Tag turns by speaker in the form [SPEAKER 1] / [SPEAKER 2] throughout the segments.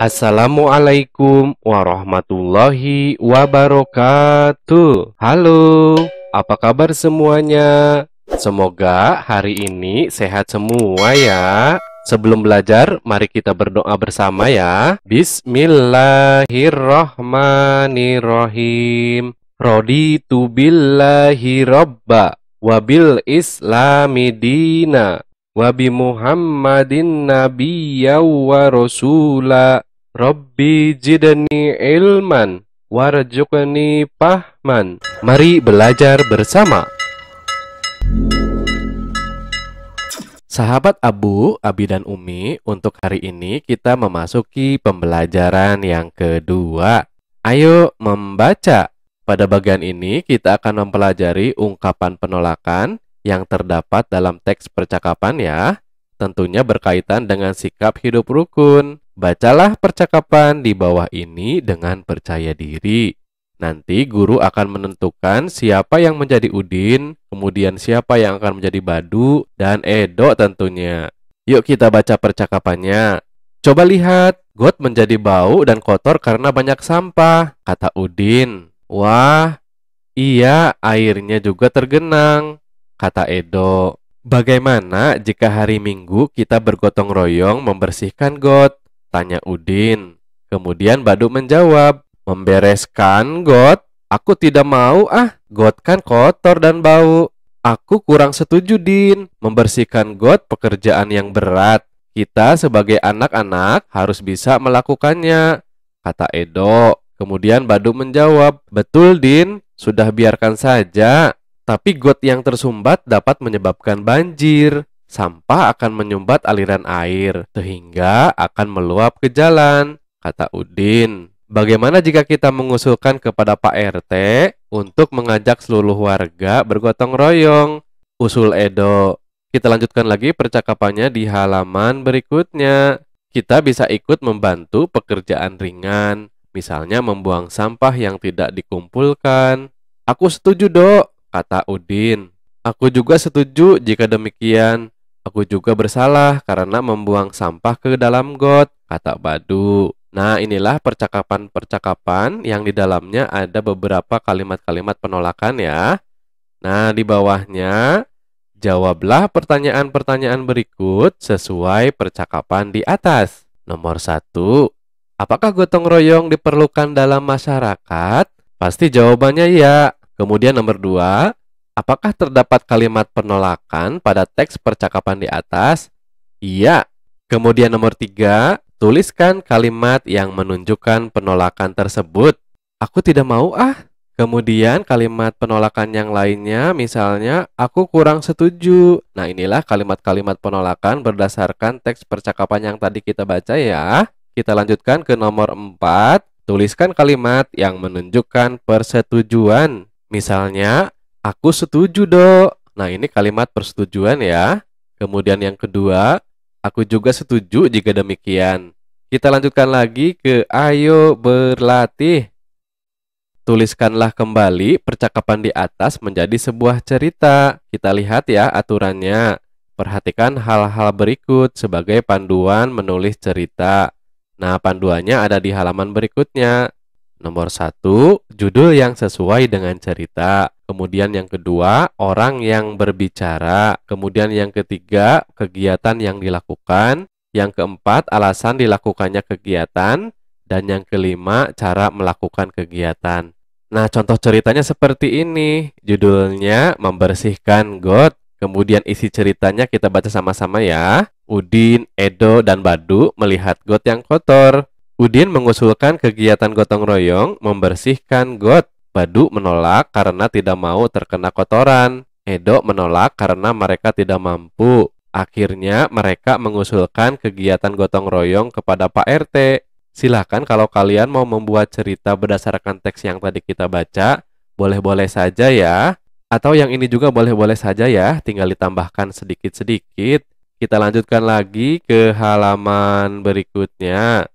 [SPEAKER 1] Assalamualaikum warahmatullahi wabarakatuh. Halo, apa kabar semuanya? Semoga hari ini sehat semua ya. Sebelum belajar, mari kita berdoa bersama ya. Bismillahirrahmanirrahim. Raditu billahi robba wabil islami dina wabi Muhammadin nabiyya wa rasula. Rabbi jidni ilman warzuqni fahman. Mari belajar bersama. Sahabat Abu, Abi dan Umi, untuk hari ini kita memasuki pembelajaran yang kedua. Ayo membaca. Pada bagian ini kita akan mempelajari ungkapan penolakan yang terdapat dalam teks percakapan ya. Tentunya berkaitan dengan sikap hidup rukun. Bacalah percakapan di bawah ini dengan percaya diri. Nanti guru akan menentukan siapa yang menjadi Udin, kemudian siapa yang akan menjadi Badu, dan Edo tentunya. Yuk kita baca percakapannya. Coba lihat, got menjadi bau dan kotor karena banyak sampah, kata Udin. Wah, iya, airnya juga tergenang, kata Edo. Bagaimana jika hari Minggu kita bergotong royong membersihkan got? Tanya Udin. Kemudian Badu menjawab, membereskan got? Aku tidak mau got kan kotor dan bau. Aku kurang setuju, Din. Membersihkan got pekerjaan yang berat. Kita sebagai anak-anak harus bisa melakukannya, kata Edo. Kemudian Badu menjawab, betul, Din. Sudah biarkan saja. Tapi got yang tersumbat dapat menyebabkan banjir. Sampah akan menyumbat aliran air, sehingga akan meluap ke jalan, kata Udin. Bagaimana jika kita mengusulkan kepada Pak RT untuk mengajak seluruh warga bergotong royong? Usul Edo. Kita lanjutkan lagi percakapannya di halaman berikutnya. Kita bisa ikut membantu pekerjaan ringan, misalnya membuang sampah yang tidak dikumpulkan. Aku setuju, Dok, kata Udin. Aku juga setuju jika demikian. Aku juga bersalah karena membuang sampah ke dalam got, kata Badu. Nah, inilah percakapan-percakapan yang di dalamnya ada beberapa kalimat-kalimat penolakan ya. Nah, di bawahnya, jawablah pertanyaan-pertanyaan berikut sesuai percakapan di atas. Nomor 1, apakah gotong royong diperlukan dalam masyarakat? Pasti jawabannya ya. Kemudian nomor 2, apakah terdapat kalimat penolakan pada teks percakapan di atas? Iya. Kemudian nomor 3, tuliskan kalimat yang menunjukkan penolakan tersebut. Aku tidak mau Kemudian kalimat penolakan yang lainnya, misalnya aku kurang setuju. Nah, inilah kalimat-kalimat penolakan berdasarkan teks percakapan yang tadi kita baca ya. Kita lanjutkan ke nomor 4, tuliskan kalimat yang menunjukkan persetujuan. Misalnya, aku setuju, Dok. Nah, ini kalimat persetujuan ya. Kemudian yang kedua, aku juga setuju jika demikian. Kita lanjutkan lagi ke ayo berlatih. Tuliskanlah kembali percakapan di atas menjadi sebuah cerita. Kita lihat ya aturannya. Perhatikan hal-hal berikut sebagai panduan menulis cerita. Nah, panduannya ada di halaman berikutnya. Nomor 1, judul yang sesuai dengan cerita. Kemudian yang kedua, orang yang berbicara. Kemudian yang ketiga, kegiatan yang dilakukan. Yang keempat, alasan dilakukannya kegiatan. Dan yang kelima, cara melakukan kegiatan. Nah, contoh ceritanya seperti ini. Judulnya membersihkan got. Kemudian isi ceritanya kita baca sama-sama ya. Udin, Edo, dan Badu melihat got yang kotor. Udin mengusulkan kegiatan gotong royong membersihkan got. Badu menolak karena tidak mau terkena kotoran. Edo menolak karena mereka tidak mampu. Akhirnya mereka mengusulkan kegiatan gotong royong kepada Pak RT. Silahkan kalau kalian mau membuat cerita berdasarkan teks yang tadi kita baca, boleh-boleh saja ya. Atau yang ini juga boleh-boleh saja ya, tinggal ditambahkan sedikit-sedikit. Kita lanjutkan lagi ke halaman berikutnya.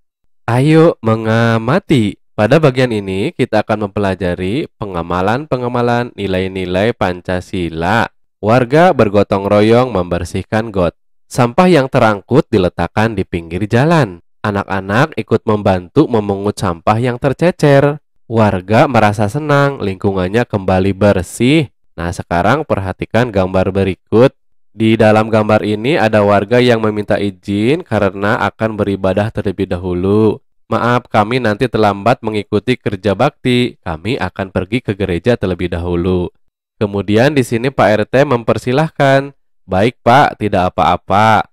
[SPEAKER 1] Ayo mengamati. Pada bagian ini kita akan mempelajari pengamalan-pengamalan nilai-nilai Pancasila. Warga bergotong royong membersihkan got. Sampah yang terangkut diletakkan di pinggir jalan. Anak-anak ikut membantu memungut sampah yang tercecer. Warga merasa senang, lingkungannya kembali bersih. Nah, sekarang perhatikan gambar berikut. Di dalam gambar ini ada warga yang meminta izin karena akan beribadah terlebih dahulu. Maaf, kami nanti terlambat mengikuti kerja bakti. Kami akan pergi ke gereja terlebih dahulu. Kemudian di sini Pak RT mempersilahkan. Baik Pak, tidak apa-apa.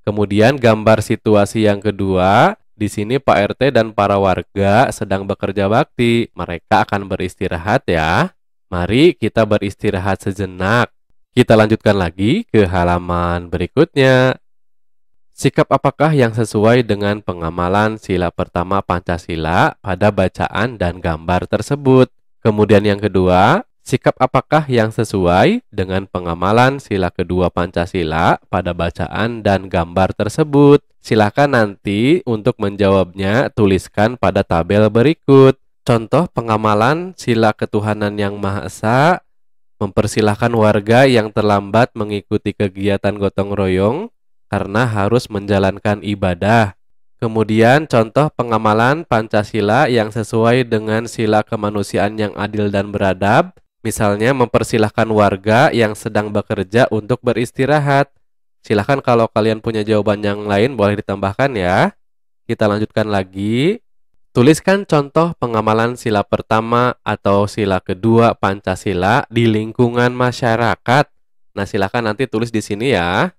[SPEAKER 1] Kemudian gambar situasi yang kedua, di sini Pak RT dan para warga sedang bekerja bakti. Mereka akan beristirahat ya. Mari kita beristirahat sejenak. Kita lanjutkan lagi ke halaman berikutnya. Sikap apakah yang sesuai dengan pengamalan sila pertama Pancasila pada bacaan dan gambar tersebut? Kemudian yang kedua, sikap apakah yang sesuai dengan pengamalan sila kedua Pancasila pada bacaan dan gambar tersebut? Silakan nanti untuk menjawabnya tuliskan pada tabel berikut. Contoh pengamalan sila ketuhanan yang Maha Esa, mempersilahkan warga yang terlambat mengikuti kegiatan gotong royong karena harus menjalankan ibadah. Kemudian contoh pengamalan Pancasila yang sesuai dengan sila kemanusiaan yang adil dan beradab, misalnya mempersilahkan warga yang sedang bekerja untuk beristirahat. Silahkan kalau kalian punya jawaban yang lain boleh ditambahkan ya. Kita lanjutkan lagi. Tuliskan contoh pengamalan sila pertama atau sila kedua Pancasila di lingkungan masyarakat. Nah, silahkan nanti tulis di sini ya.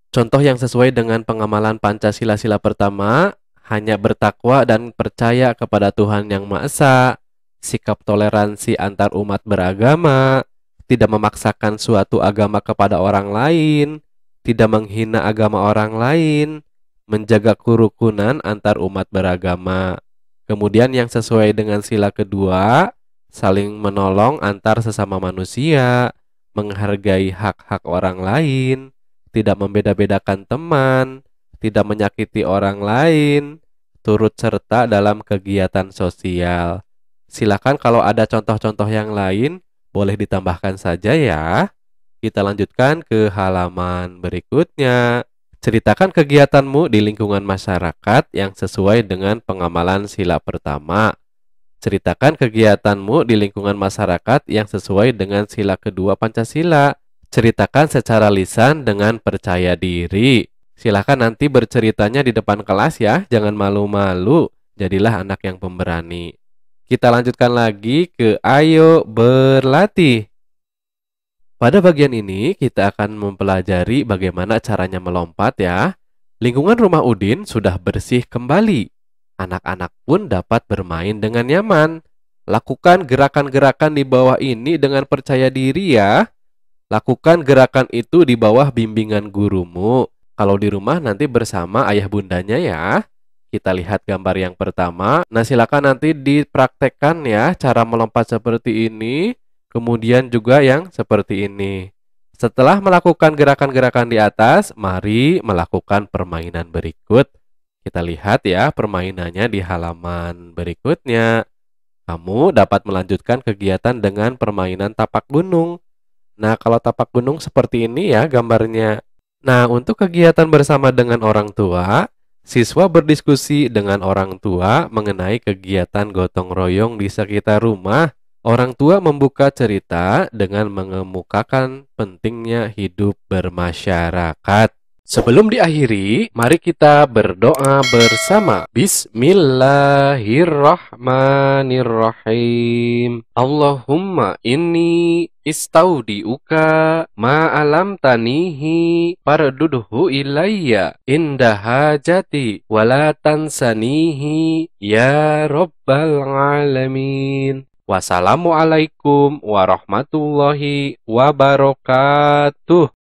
[SPEAKER 1] Contoh yang sesuai dengan pengamalan Pancasila sila pertama, hanya bertakwa dan percaya kepada Tuhan Yang Maha Esa, sikap toleransi antar umat beragama, tidak memaksakan suatu agama kepada orang lain, tidak menghina agama orang lain, menjaga kerukunan antar umat beragama. Kemudian yang sesuai dengan sila kedua, saling menolong antar sesama manusia, menghargai hak-hak orang lain, tidak membeda-bedakan teman, tidak menyakiti orang lain, turut serta dalam kegiatan sosial. Silakan kalau ada contoh-contoh yang lain, boleh ditambahkan saja ya. Kita lanjutkan ke halaman berikutnya. Ceritakan kegiatanmu di lingkungan masyarakat yang sesuai dengan pengamalan sila pertama. Ceritakan kegiatanmu di lingkungan masyarakat yang sesuai dengan sila kedua Pancasila. Ceritakan secara lisan dengan percaya diri. Silahkan nanti berceritanya di depan kelas ya, jangan malu-malu. Jadilah anak yang pemberani. Kita lanjutkan lagi ke ayo berlatih. Pada bagian ini kita akan mempelajari bagaimana caranya melompat ya. Lingkungan rumah Udin sudah bersih kembali. Anak-anak pun dapat bermain dengan nyaman. Lakukan gerakan-gerakan di bawah ini dengan percaya diri ya. Lakukan gerakan itu di bawah bimbingan gurumu. Kalau di rumah nanti bersama ayah bundanya ya. Kita lihat gambar yang pertama. Nah, silakan nanti dipraktekkan ya cara melompat seperti ini. Kemudian juga yang seperti ini. Setelah melakukan gerakan-gerakan di atas, mari melakukan permainan berikut. Kita lihat ya permainannya di halaman berikutnya. Kamu dapat melanjutkan kegiatan dengan permainan tapak gunung. Nah, kalau tapak gunung seperti ini ya gambarnya. Nah, untuk kegiatan bersama dengan orang tua, siswa berdiskusi dengan orang tua mengenai kegiatan gotong royong di sekitar rumah. Orang tua membuka cerita dengan mengemukakan pentingnya hidup bermasyarakat. Sebelum diakhiri, mari kita berdoa bersama. Bismillahirrahmanirrahim. Allahumma inni istaudiuka ma'alam tanihi fardudhu ilayya inda hajati wala tansanihi ya rabbal alamin. Wassalamualaikum warahmatullahi wabarakatuh.